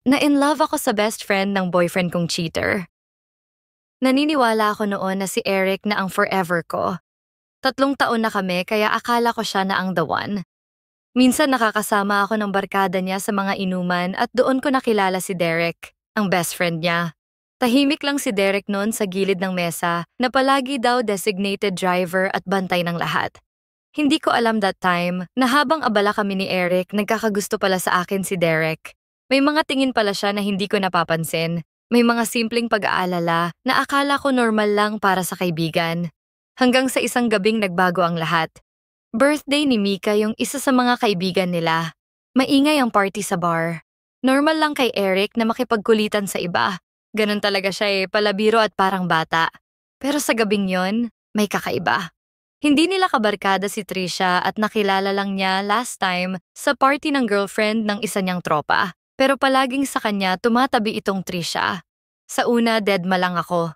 Na-in-love ako sa best friend ng boyfriend kong cheater. Naniniwala ako noon na si Eric na ang forever ko. 3 taon na kami kaya akala ko siya na ang the one. Minsan nakakasama ako ng barkada niya sa mga inuman at doon ko nakilala si Derek, ang best friend niya. Tahimik lang si Derek noon sa gilid ng mesa na palagi daw designated driver at bantay ng lahat. Hindi ko alam that time na habang abala kami ni Eric, nagkakagusto pala sa akin si Derek. May mga tingin pala siya na hindi ko napapansin. May mga simpleng pag-aalala na akala ko normal lang para sa kaibigan. Hanggang sa isang gabing nagbago ang lahat. Birthday ni Mika yung isa sa mga kaibigan nila. Maingay ang party sa bar. Normal lang kay Eric na makipagkulitan sa iba. Ganon talaga siya palabiro at parang bata. Pero sa gabing yon, may kakaiba. Hindi nila kabarkada si Trisha at nakilala lang niya last time sa party ng girlfriend ng isa niyang tropa. Pero palaging sa kanya tumatabi itong Trisha. Sa una, deadma lang ako.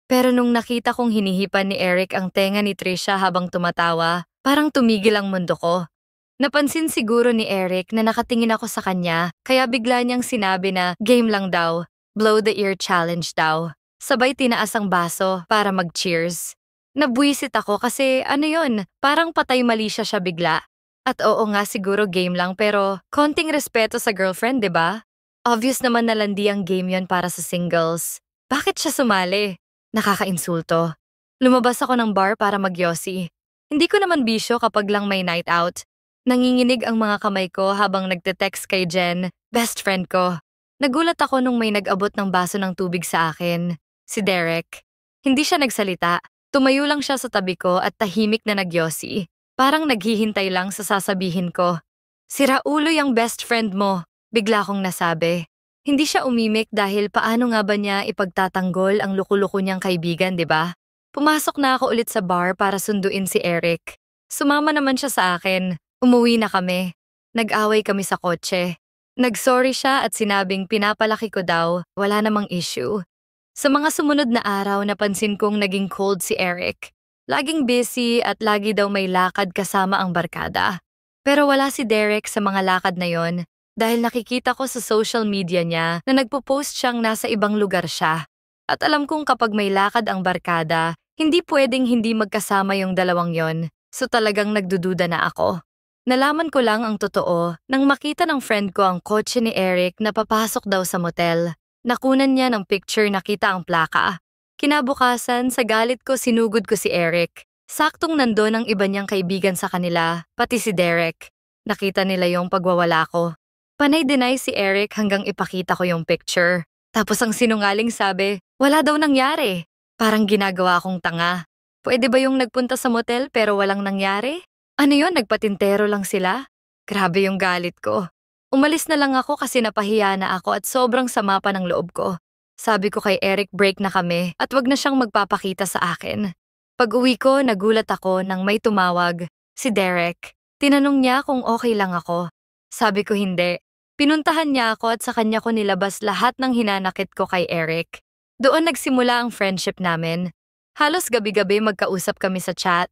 Pero nung nakita kong hinihipan ni Eric ang tenga ni Trisha habang tumatawa, parang tumigil ang mundo ko. Napansin siguro ni Eric na nakatingin ako sa kanya, kaya bigla niyang sinabi na game lang daw, blow the ear challenge daw. Sabay tinaas ang baso para mag-cheers. Nabwisit ako kasi ano yon, parang patay mali siya bigla. At oo nga siguro game lang pero konting respeto sa girlfriend, 'di ba? Obvious naman na landi ang game yon para sa singles. Bakit siya sumali? Nakakainsulto. Lumabas ako ng bar para magyosi. Hindi ko naman bisyo kapag lang may night out. Nanginginig ang mga kamay ko habang nagte-text kay Jen, best friend ko. Nagulat ako nung may nag-abot ng baso ng tubig sa akin. Si Derek. Hindi siya nagsalita. Tumayo lang siya sa tabi ko at tahimik na nagyosi. Parang naghihintay lang sa sasabihin ko. Sira ulo yung best friend mo, bigla kong nasabi. Hindi siya umimik dahil paano nga ba niya ipagtatanggol ang luko-luko niyang kaibigan, di ba? Pumasok na ako ulit sa bar para sunduin si Eric. Sumama naman siya sa akin. Umuwi na kami. Nag-away kami sa kotse. Nag-sorry siya at sinabing pinapalaki ko daw, wala namang issue. Sa mga sumunod na araw, napansin kong naging cold si Eric. Laging busy at lagi daw may lakad kasama ang barkada. Pero wala si Derek sa mga lakad na yon dahil nakikita ko sa social media niya na nagpo-post siyang nasa ibang lugar siya. At alam kong kapag may lakad ang barkada, hindi pwedeng hindi magkasama yung dalawang yon, so talagang nagdududa na ako. Nalaman ko lang ang totoo nang makita ng friend ko ang kotse ni Eric na papasok daw sa motel. Nakunan niya ng picture, nakita ang plaka. Kinabukasan, sa galit ko sinugod ko si Eric. Saktong nandun ang iba niyang kaibigan sa kanila, pati si Derek. Nakita nila yung pagwawala ko. Panay-deny si Eric hanggang ipakita ko yung picture. Tapos ang sinungaling sabi, wala daw nangyari. Parang ginagawa akong tanga. Pwede ba yung nagpunta sa motel pero walang nangyari? Ano yun, nagpatintero lang sila? Grabe yung galit ko. Umalis na lang ako kasi napahiya na ako at sobrang sama pa ng loob ko. Sabi ko kay Eric break na kami at wag na siyang magpapakita sa akin. Pag-uwi ko, nagulat ako nang may tumawag, si Derek. Tinanong niya kung okay lang ako. Sabi ko hindi. Pinuntahan niya ako at sa kanya ko nilabas lahat ng hinanakit ko kay Eric. Doon nagsimula ang friendship namin. Halos gabi-gabi magkausap kami sa chat.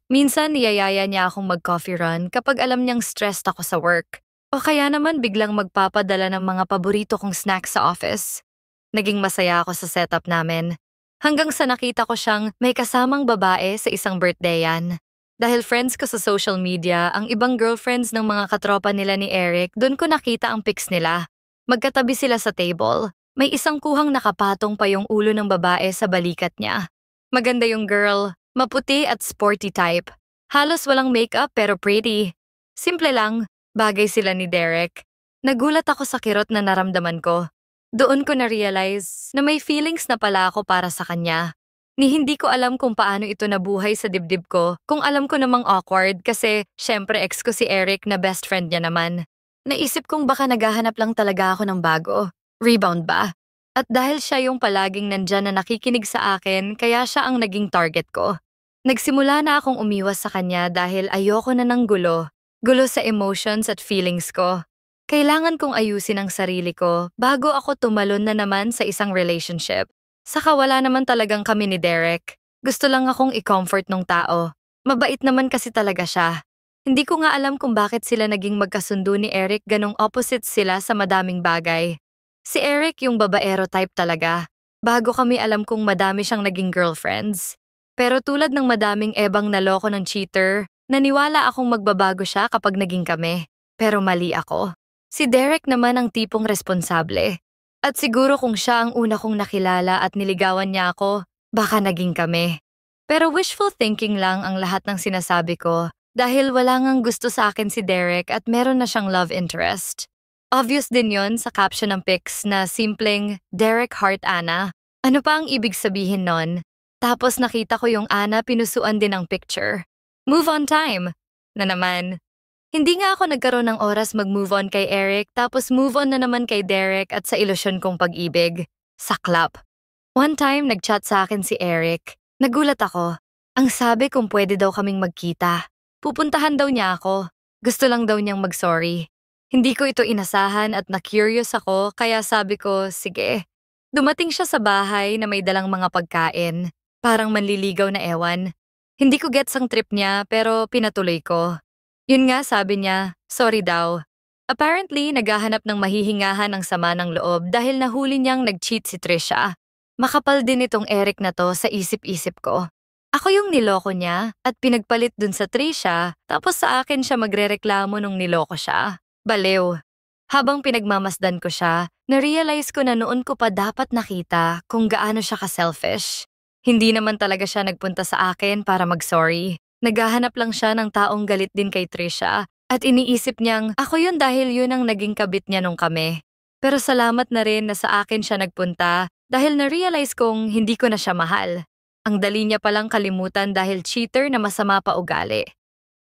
Minsan niyayaya niya akong mag-coffee run kapag alam niyang stressed ako sa work. O kaya naman biglang magpapadala ng mga paborito kong snacks sa office. Naging masaya ako sa setup namin. Hanggang sa nakita ko siyang may kasamang babae sa isang birthdayan. Dahil friends ko sa social media, ang ibang girlfriends ng mga katropa nila ni Eric, doon ko nakita ang pics nila. Magkatabi sila sa table. May isang kuhang nakapatong pa yung ulo ng babae sa balikat niya. Maganda yung girl, maputi at sporty type. Halos walang makeup pero pretty. Simple lang. Bagay sila ni Derek. Nagulat ako sa kirot na naramdaman ko. Doon ko na-realize na may feelings na pala ako para sa kanya. Ni hindi ko alam kung paano ito nabuhay sa dibdib ko, kung alam ko namang awkward kasi syempre ex ko si Eric na best friend niya naman. Naisip kong baka naghahanap lang talaga ako ng bago. Rebound ba? At dahil siya yung palaging nandyan na nakikinig sa akin, kaya siya ang naging target ko. Nagsimula na akong umiwas sa kanya dahil ayoko na ng gulo. Gulo sa emotions at feelings ko. Kailangan kong ayusin ang sarili ko bago ako tumalon na naman sa isang relationship. Saka wala naman talagang kami ni Derek. Gusto lang akong i-comfort nung tao. Mabait naman kasi talaga siya. Hindi ko nga alam kung bakit sila naging magkasundo ni Eric, ganong opposite sila sa madaming bagay. Si Eric yung babaero type talaga. Bago kami alam kung madami siyang naging girlfriends. Pero tulad ng madaming ebang naloko ng cheater, naniwala akong magbabago siya kapag naging kami. Pero mali ako. Si Derek naman ang tipong responsable. At siguro kung siya ang una kong nakilala at niligawan niya ako, baka naging kami. Pero wishful thinking lang ang lahat ng sinasabi ko dahil wala ngang gusto sa akin si Derek at meron na siyang love interest. Obvious din yon sa caption ng pics na simpleng Derek Heart Anna. Ano pa ang ibig sabihin nun? Tapos nakita ko yung Anna pinusuan din ang picture. Move on time! Na naman. Hindi nga ako nagkaroon ng oras mag-move on kay Eric tapos move on na naman kay Derek at sa ilusyon kong pag-ibig. Saklap. One time nag-chat sa akin si Eric. Nagulat ako. Ang sabi kung pwede daw kaming magkita. Pupuntahan daw niya ako. Gusto lang daw niyang mag-sorry. Hindi ko ito inasahan at na-curious ako kaya sabi ko, sige. Dumating siya sa bahay na may dalang mga pagkain. Parang manliligaw na ewan. Hindi ko gets ang trip niya pero pinatuloy ko. Yun nga sabi niya, sorry daw. Apparently, naghahanap ng mahihingahan ng sama ng loob dahil nahuli niyang nag-cheat si Trisha. Makapal din itong Eric na to sa isip-isip ko. Ako yung niloko niya at pinagpalit dun sa Trisha tapos sa akin siya magrereklamo nung niloko siya. Baliw. Habang pinagmamasdan ko siya, na-realize ko na noon ko pa dapat nakita kung gaano siya ka-selfish. Hindi naman talaga siya nagpunta sa akin para mag-sorry. Naghahanap lang siya ng taong galit din kay Trisha at iniisip niyang ako yun dahil yun ang naging kabit niya nung kami. Pero salamat na rin na sa akin siya nagpunta dahil na-realize kong hindi ko na siya mahal. Ang dali niya palang kalimutan dahil cheater na masama pa ugali.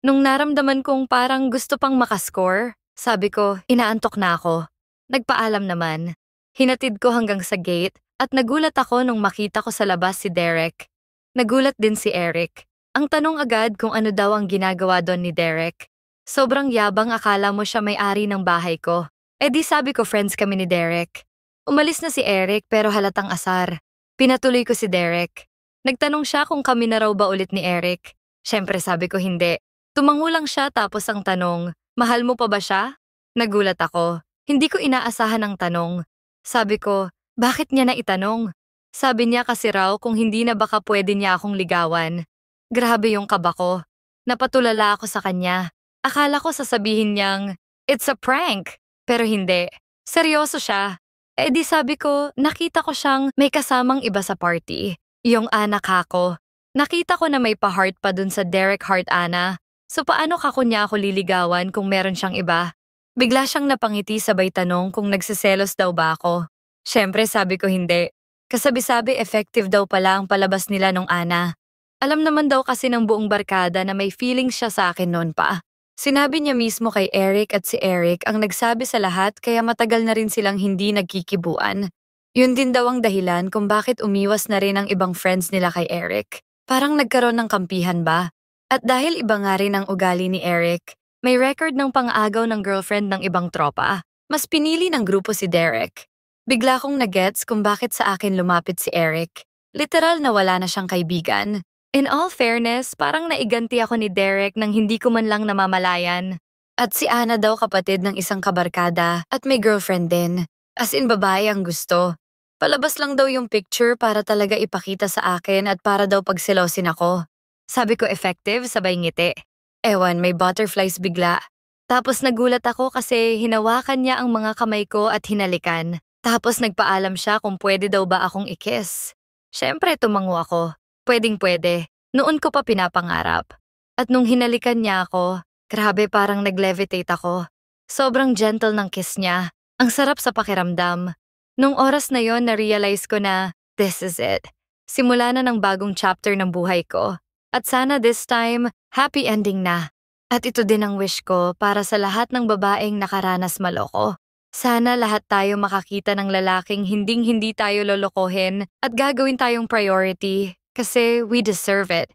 Nung naramdaman kong parang gusto pang makascore, sabi ko, inaantok na ako. Nagpaalam naman. Hinatid ko hanggang sa gate at nagulat ako nung makita ko sa labas si Derek. Nagulat din si Eric. Ang tanong agad kung ano daw ang ginagawa doon ni Derek. Sobrang yabang akala mo siya may-ari ng bahay ko. Eh di sabi ko friends kami ni Derek. Umalis na si Eric pero halatang asar. Pinatuloy ko si Derek. Nagtanong siya kung kami na raw ba ulit ni Eric. Siyempre sabi ko hindi. Tumango lang siya tapos ang tanong, mahal mo pa ba siya? Nagulat ako. Hindi ko inaasahan ang tanong. Sabi ko, bakit niya na itanong? Sabi niya kasi raw kung hindi na baka pwede niya akong ligawan. Grabe yung kaba ko. Napatulala ako sa kanya. Akala ko sasabihin niyang, it's a prank. Pero hindi. Seryoso siya. Eh di sabi ko, nakita ko siyang may kasamang iba sa party. Yung anak ako. Nakita ko na may pa-heart pa dun sa Derek Heart Anna. So paano kako niya ako liligawan kung meron siyang iba? Bigla siyang napangiti sabay tanong kung nagsiselos daw ba ako. Siyempre sabi ko hindi. Kasabi-sabi effective daw pala ang palabas nila nung Ana. Alam naman daw kasi ng buong barkada na may feelings siya sa akin noon pa. Sinabi niya mismo kay Eric at si Eric ang nagsabi sa lahat kaya matagal na rin silang hindi nagkikibuan. Yun din daw ang dahilan kung bakit umiwas na rin ang ibang friends nila kay Eric. Parang nagkaroon ng kampihan ba? At dahil iba nga rin ang ugali ni Eric, may record ng pang-agaw ng girlfriend ng ibang tropa, mas pinili ng grupo si Derek. Bigla kong nagets kung bakit sa akin lumapit si Eric. Literal na wala na siyang kaibigan. In all fairness, parang naiganti ako ni Derek nang hindi ko man lang namamalayan. At si Ana daw kapatid ng isang kabarkada at may girlfriend din. As in babae ang gusto. Palabas lang daw yung picture para talaga ipakita sa akin at para daw pagselosin ako. Sabi ko effective, sabay ngiti. Ewan, may butterflies bigla. Tapos nagulat ako kasi hinawakan niya ang mga kamay ko at hinalikan. Tapos nagpaalam siya kung pwede daw ba akong i-kiss. Siyempre tumango ako. Pwedeng-pwede. Noon ko pa pinapangarap. At nung hinalikan niya ako, grabe parang nag-levitate ako. Sobrang gentle ng kiss niya. Ang sarap sa pakiramdam. Nung oras na yon na-realize ko na, this is it. Simula na ng bagong chapter ng buhay ko. At sana this time, happy ending na. At ito din ang wish ko para sa lahat ng babaeng nakaranas maloko. Sana lahat tayo makakita ng lalaking hinding-hindi tayo lolokohin at gagawin tayong priority kasi we deserve it.